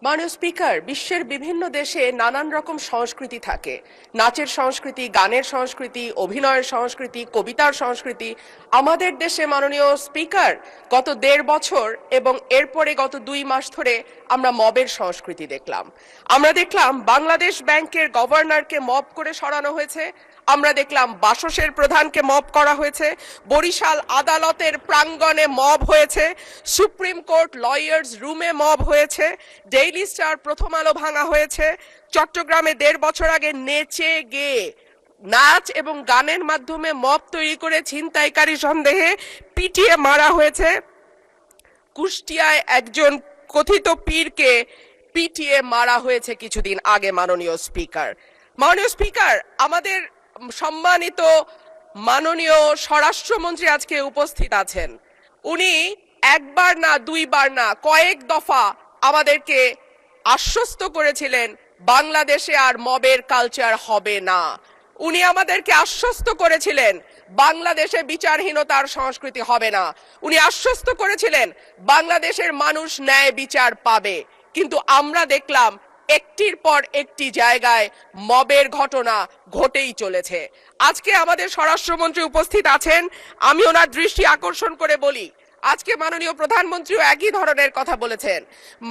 মাননীয় স্পিকার, বিশ্বের বিভিন্ন দেশে নানান রকম সংস্কৃতি থাকে। নাচের সংস্কৃতি, গানের সংস্কৃতি, অভিনয়ের সংস্কৃতি, কবিতার সংস্কৃতি। আমাদের দেশে মাননীয় স্পিকার গত ১.৫ বছর এবং এরপরে গত ২ মাস ধরে আমরা মবের সংস্কৃতি দেখলাম। আমরা দেখলাম বাংলাদেশ ব্যাংকের গভর্নরকে মব করে সরানো হয়েছে। আমরা দেখলাম বাসসের প্রধানকে মব করা হয়েছে। বরিশাল আদালতের প্রাঙ্গণে মব হয়েছে। সুপ্রিম কোর্ট লয়ার্স রুমে মব হয়েছে। ডেইলি স্টার, প্রথম আলো ভাঙা হয়েছে। চট্টগ্রামে ১.৫ বছর আগে নেচে গেয়ে নাচ এবং গানের মাধ্যমে মব তৈরি করে ছিনতাইকারী সন্দেহে পিটিয়ে মারা হয়েছে। কুষ্টিয়ায় একজন কথিত পীরকে পিটিয়ে মারা হয়েছে কিছুদিন আগে। মাননীয় স্পিকার, আমাদের সম্মানিত মাননীয় স্বরাষ্ট্রমন্ত্রী আজকে উপস্থিত আছেন। উনি একবার না, দুইবার না, কয়েক দফা আমাদেরকে আশ্বস্ত করেছিলেন বাংলাদেশে আর মবের কালচার হবে না। উনি আমাদেরকে আশ্বস্ত করেছিলেন বাংলাদেশে বিচারহীনতার সংস্কৃতি হবে না। উনি আশ্বস্ত করেছিলেন বাংলাদেশের মানুষ ন্যায় বিচার পাবে। কিন্তু আমরা দেখলাম একটির পর একটি জায়গায় মবের ঘটনা ঘটেই চলেছে। আজকে আমাদের স্বরাষ্ট্রমন্ত্রী উপস্থিত আছেন। আমি ওনার দৃষ্টি আকর্ষণ করে বলি, আজকে মাননীয় প্রধানমন্ত্রীও একই ধরনের কথা বলেছেন।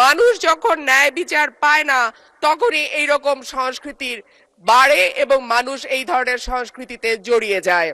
মানুষ যখন ন্যায় বিচার পায় না তখনই এইরকম সংস্কৃতির বাড়ে এবং মানুষ এই ধরনের সংস্কৃতিতে জড়িয়ে যায়।